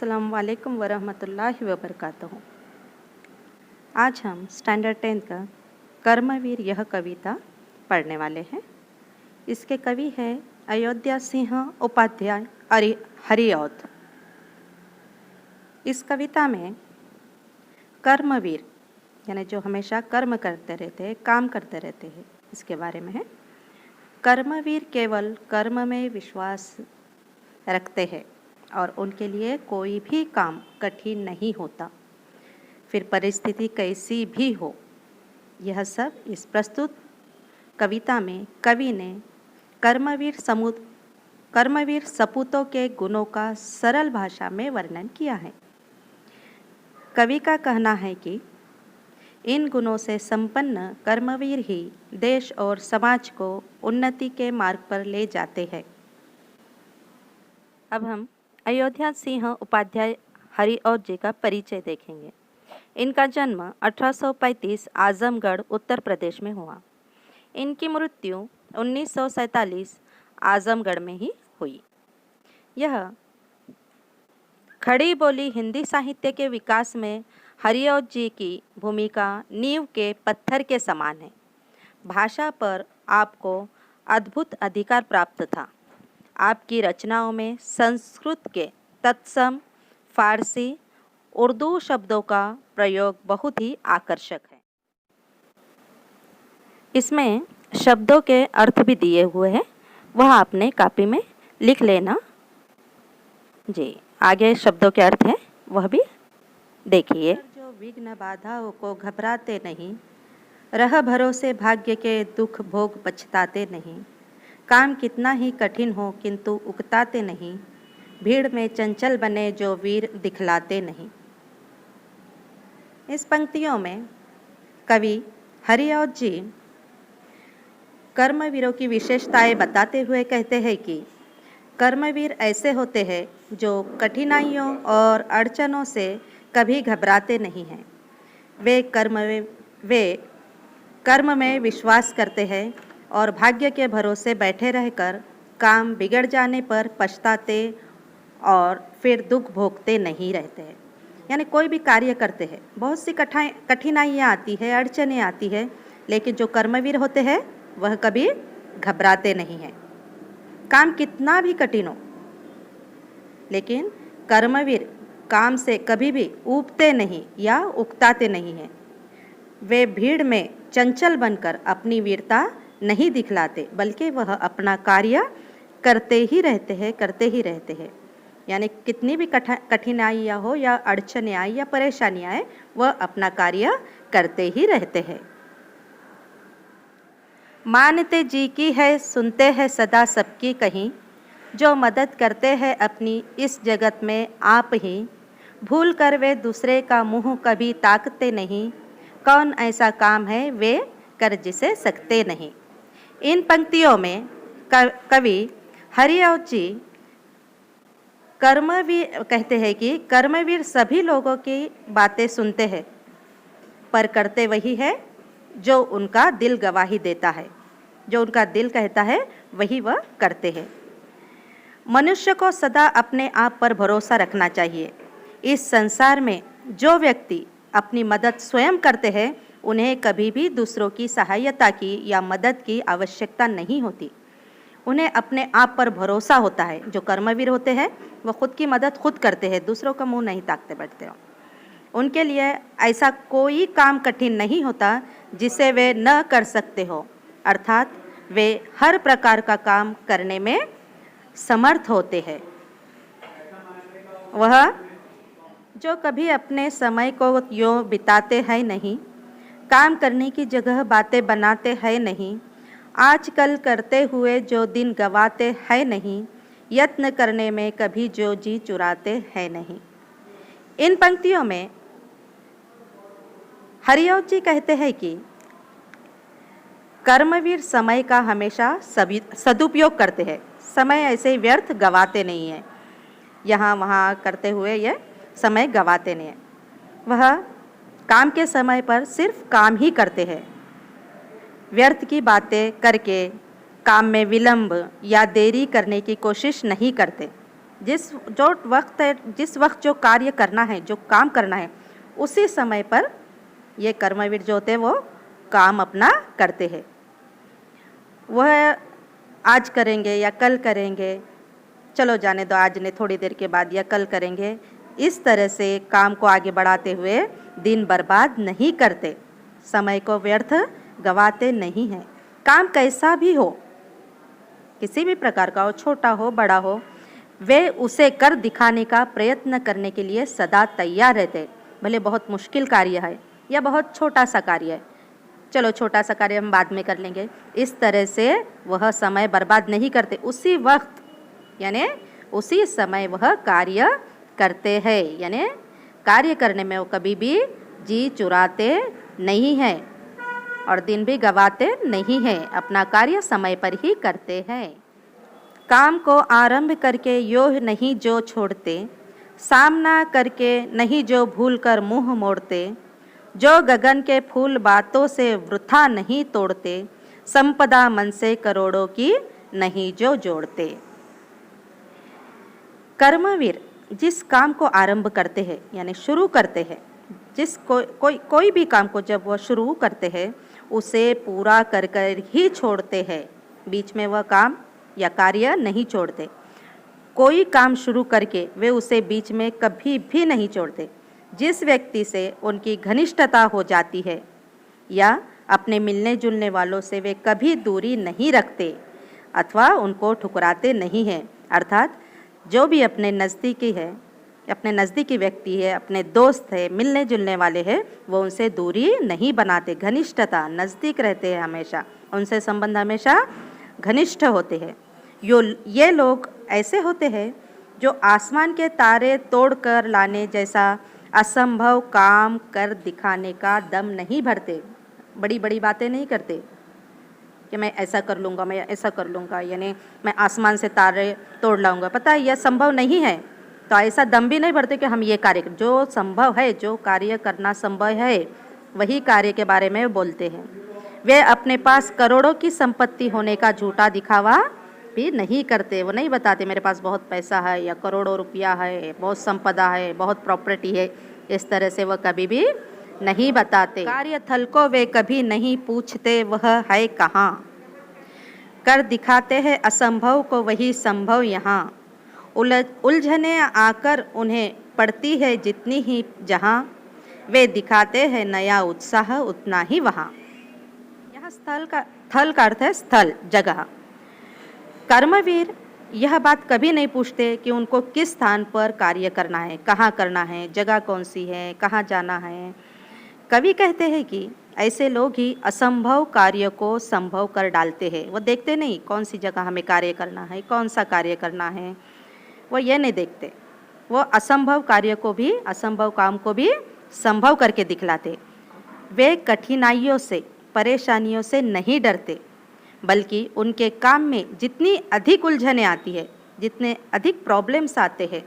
अस्सलाम वालेकुम वरहमतुल्लाहि वबरकातुहू। आज हम स्टैंडर्ड 10 का कर्मवीर यह कविता पढ़ने वाले हैं। इसके कवि हैं अयोध्या सिंह उपाध्याय हरिऔध। इस कविता में कर्मवीर यानी जो हमेशा कर्म करते रहते हैं, काम करते रहते हैं, इसके बारे में है। कर्मवीर केवल कर्म में विश्वास रखते हैं और उनके लिए कोई भी काम कठिन नहीं होता, फिर परिस्थिति कैसी भी हो। यह सब इस प्रस्तुत कविता में कवि ने कर्मवीर सपूतों के गुणों का सरल भाषा में वर्णन किया है। कवि का कहना है कि इन गुणों से संपन्न कर्मवीर ही देश और समाज को उन्नति के मार्ग पर ले जाते हैं। अब हम अयोध्या सिंह उपाध्याय हरिऔध जी का परिचय देखेंगे। इनका जन्म 1835 आजमगढ़ उत्तर प्रदेश में हुआ। इनकी मृत्यु 1947 आजमगढ़ में ही हुई। यह खड़ी बोली हिंदी साहित्य के विकास में हरिऔध जी की भूमिका नींव के पत्थर के समान है। भाषा पर आपको अद्भुत अधिकार प्राप्त था। आपकी रचनाओं में संस्कृत के तत्सम, फारसी, उर्दू शब्दों का प्रयोग बहुत ही आकर्षक है। इसमें शब्दों के अर्थ भी दिए हुए हैं, वह आपने कॉपी में लिख लेना जी। आगे शब्दों के अर्थ हैं, वह भी देखिए। जो विघ्न बाधाओं को घबराते नहीं, रह भरोसे भाग्य के दुख भोग पछताते नहीं। काम कितना ही कठिन हो किंतु उकताते नहीं, भीड़ में चंचल बने जो वीर दिखलाते नहीं। इस पंक्तियों में कवि हरिऔध जी कर्मवीरों की विशेषताएं बताते हुए कहते हैं कि कर्मवीर ऐसे होते हैं जो कठिनाइयों और अड़चनों से कभी घबराते नहीं हैं। वे कर्म में विश्वास करते हैं और भाग्य के भरोसे बैठे रहकर काम बिगड़ जाने पर पछताते और फिर दुख भोगते नहीं रहते हैं। यानी कोई भी कार्य करते हैं, बहुत सी कठिनाइयाँ आती है, अड़चनें आती है, लेकिन जो कर्मवीर होते हैं वह कभी घबराते नहीं हैं। काम कितना भी कठिन हो, लेकिन कर्मवीर काम से कभी भी ऊबते नहीं या उकताते नहीं हैं। वे भीड़ में चंचल बनकर अपनी वीरता नहीं दिखलाते, बल्कि वह अपना कार्य करते ही रहते हैं। यानी कितनी भी कठिनाइयाँ हो या अड़चनें आए या परेशानियाँ आए, वह अपना कार्य करते ही रहते हैं। मानते जी की है, सुनते हैं सदा सबकी कहीं, जो मदद करते हैं अपनी इस जगत में आप ही। भूल कर वे दूसरे का मुँह कभी ताकते नहीं, कौन ऐसा काम है वे कर जिसे सकते नहीं। इन पंक्तियों में कवि हरिऔध जी कर्मवीर कहते हैं कि कर्मवीर सभी लोगों की बातें सुनते हैं, पर करते वही है जो उनका दिल गवाही देता है। जो उनका दिल कहता है वही वह करते हैं। मनुष्य को सदा अपने आप पर भरोसा रखना चाहिए। इस संसार में जो व्यक्ति अपनी मदद स्वयं करते हैं, उन्हें कभी भी दूसरों की सहायता की या मदद की आवश्यकता नहीं होती। उन्हें अपने आप पर भरोसा होता है। जो कर्मवीर होते हैं वह खुद की मदद खुद करते हैं, दूसरों का मुंह नहीं ताकते बैठते हो। उनके लिए ऐसा कोई काम कठिन नहीं होता जिसे वे न कर सकते हो, अर्थात वे हर प्रकार का काम करने में समर्थ होते हैं। वह जो कभी अपने समय को यूँ बिताते हैं नहीं, काम करने की जगह बातें बनाते हैं नहीं, आजकल करते हुए जो दिन गवाते हैं नहीं, यत्न करने में कभी जो जी चुराते हैं नहीं। इन पंक्तियों में हरिऔध जी कहते हैं कि कर्मवीर समय का हमेशा सदुपयोग करते हैं। समय ऐसे ही व्यर्थ गवाते नहीं हैं, यहाँ वहाँ करते हुए यह समय गवाते नहीं हैं। वह काम के समय पर सिर्फ काम ही करते हैं। व्यर्थ की बातें करके काम में विलंब या देरी करने की कोशिश नहीं करते। जिस वक्त जो कार्य करना है, जो काम करना है, उसी समय पर ये कर्मवीर जो होते हैं वो काम अपना करते हैं। वह आज करेंगे या कल करेंगे, चलो जाने दो, आज नहीं, थोड़ी देर के बाद या कल करेंगे, इस तरह से काम को आगे बढ़ाते हुए दिन बर्बाद नहीं करते, समय को व्यर्थ गवाते नहीं हैं। काम कैसा भी हो, किसी भी प्रकार का हो, छोटा हो बड़ा हो, वे उसे कर दिखाने का प्रयत्न करने के लिए सदा तैयार रहते। भले बहुत मुश्किल कार्य है या बहुत छोटा सा कार्य है, चलो छोटा सा कार्य हम बाद में कर लेंगे, इस तरह से वह समय बर्बाद नहीं करते। उसी वक्त यानी उसी समय वह कार्य करते हैं, यानी कार्य करने में वो कभी भी जी चुराते नहीं हैं और दिन भी गवाते नहीं हैं, अपना कार्य समय पर ही करते हैं। काम को आरंभ करके योह नहीं जो छोड़ते, सामना करके नहीं जो भूल कर मुँह मोड़ते, जो गगन के फूल बातों से वृथा नहीं तोड़ते, संपदा मन से करोड़ों की नहीं जो जोड़ते। कर्मवीर जिस काम को आरंभ करते हैं यानी शुरू करते हैं, कोई भी काम को जब वह शुरू करते हैं उसे पूरा कर कर ही छोड़ते हैं, बीच में वह काम या कार्य नहीं छोड़ते। कोई काम शुरू करके वे उसे बीच में कभी भी नहीं छोड़ते। जिस व्यक्ति से उनकी घनिष्ठता हो जाती है या अपने मिलने जुलने वालों से वे कभी दूरी नहीं रखते अथवा उनको ठुकराते नहीं हैं, अर्थात जो भी अपने नज़दीकी है, अपने नज़दीकी व्यक्ति है, अपने दोस्त है, मिलने जुलने वाले हैं, वो उनसे दूरी नहीं बनाते, घनिष्ठता, नज़दीक रहते हैं, हमेशा उनसे संबंध हमेशा घनिष्ठ होते हैं। ये लोग ऐसे होते हैं जो आसमान के तारे तोड़ कर लाने जैसा असंभव काम कर दिखाने का दम नहीं भरते, बड़ी बड़ी बातें नहीं करते कि मैं ऐसा कर लूँगा, मैं ऐसा कर लूँगा, यानी मैं आसमान से तारे तोड़ लाऊंगा, पता है यह संभव नहीं है, तो ऐसा दम भी नहीं भरते कि हम ये कार्य करें। जो संभव है, जो कार्य करना संभव है, वही कार्य के बारे में बोलते हैं। वे अपने पास करोड़ों की संपत्ति होने का झूठा दिखावा भी नहीं करते। वो नहीं बताते मेरे पास बहुत पैसा है या करोड़ों रुपया है, बहुत संपदा है, बहुत प्रॉपर्टी है, इस तरह से वह कभी भी नहीं बताते। कार्यस्थल को वे कभी नहीं पूछते वह है कहाँ, कर दिखाते हैं असंभव को वही संभव यहाँ। उलझने आकर उन्हें पड़ती है जितनी ही जहाँ, वे दिखाते हैं नया उत्साह उतना ही वहाँ। यहाँ थल का अर्थ है स्थल, जगह। कर्मवीर यह बात कभी नहीं पूछते कि उनको किस स्थान पर कार्य करना है, कहाँ करना है, जगह कौन सी है, कहाँ जाना है। कवि कहते हैं कि ऐसे लोग ही असंभव कार्य को संभव कर डालते हैं। वो देखते नहीं कौन सी जगह हमें कार्य करना है, कौन सा कार्य करना है, वो ये नहीं देखते। वो असंभव कार्य को भी, असंभव काम को भी संभव करके दिखलाते। वे कठिनाइयों से, परेशानियों से नहीं डरते, बल्कि उनके काम में जितनी अधिक उलझने आती है, जितने अधिक प्रॉब्लम्स आते हैं,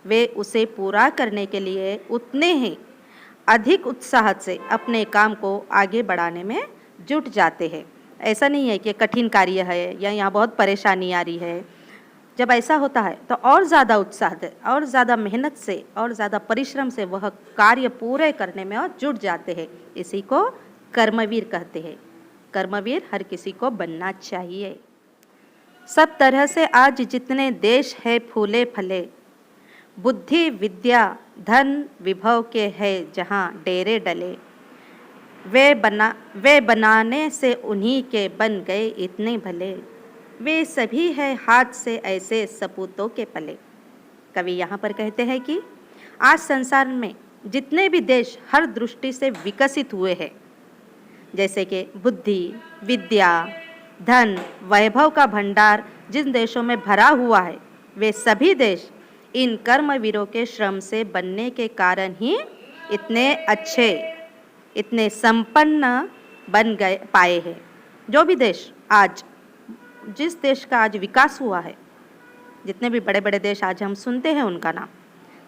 वे उसे पूरा करने के लिए उतने ही अधिक उत्साह से अपने काम को आगे बढ़ाने में जुट जाते हैं। ऐसा नहीं है कि कठिन कार्य है या यहाँ बहुत परेशानी आ रही है। जब ऐसा होता है तो और ज़्यादा उत्साह से, और ज़्यादा मेहनत से, और ज़्यादा परिश्रम से वह कार्य पूरे करने में और जुट जाते हैं। इसी को कर्मवीर कहते हैं। कर्मवीर हर किसी को बनना चाहिए। सब तरह से आज जितने देश है फूले फले, बुद्धि विद्या धन विभव के है जहाँ डेरे डले, वे बनाने से उन्हीं के बन गए इतने भले, वे सभी है हाथ से ऐसे सपूतों के पले। कवि यहाँ पर कहते हैं कि आज संसार में जितने भी देश हर दृष्टि से विकसित हुए हैं, जैसे कि बुद्धि, विद्या, धन, वैभव का भंडार जिन देशों में भरा हुआ है, वे सभी देश इन कर्मवीरों के श्रम से बनने के कारण ही इतने अच्छे, इतने संपन्न बन गए पाए हैं। जो भी देश आज, जिस देश का आज विकास हुआ है, जितने भी बड़े बड़े देश आज हम सुनते हैं उनका नाम,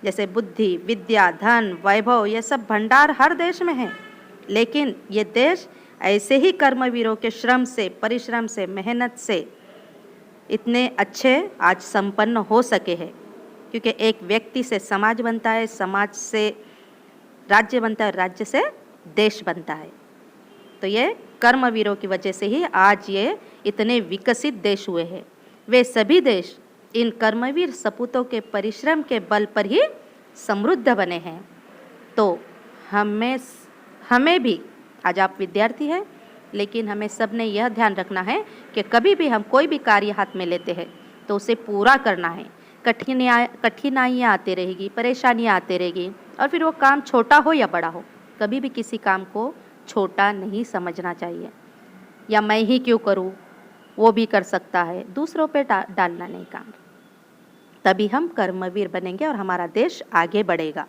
जैसे बुद्धि, विद्या, धन, वैभव, ये सब भंडार हर देश में है, लेकिन ये देश ऐसे ही कर्मवीरों के श्रम से, परिश्रम से, मेहनत से इतने अच्छे आज संपन्न हो सके हैं। क्योंकि एक व्यक्ति से समाज बनता है, समाज से राज्य बनता है, राज्य से देश बनता है। तो ये कर्मवीरों की वजह से ही आज ये इतने विकसित देश हुए हैं। वे सभी देश इन कर्मवीर सपूतों के परिश्रम के बल पर ही समृद्ध बने हैं। तो हमें भी, आज आप विद्यार्थी हैं, लेकिन हमें सब ने यह ध्यान रखना है कि कभी भी हम कोई भी कार्य हाथ में लेते हैं तो उसे पूरा करना है। कठिनाइयाँ आती रहेगी, परेशानियाँ आती रहेगी, और फिर वो काम छोटा हो या बड़ा हो, कभी भी किसी काम को छोटा नहीं समझना चाहिए। या मैं ही क्यों करूं, वो भी कर सकता है, दूसरों पे डालना नहीं काम। तभी हम कर्मवीर बनेंगे और हमारा देश आगे बढ़ेगा।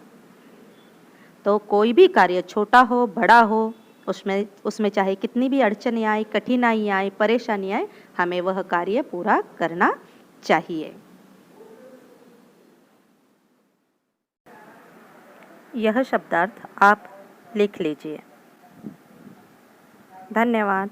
तो कोई भी कार्य छोटा हो बड़ा हो, उसमें चाहे कितनी भी अड़चनें आए, कठिनाइयाँ आए, परेशानियाँ आए, हमें वह कार्य पूरा करना चाहिए। यह शब्दार्थ आप लिख लीजिए। धन्यवाद।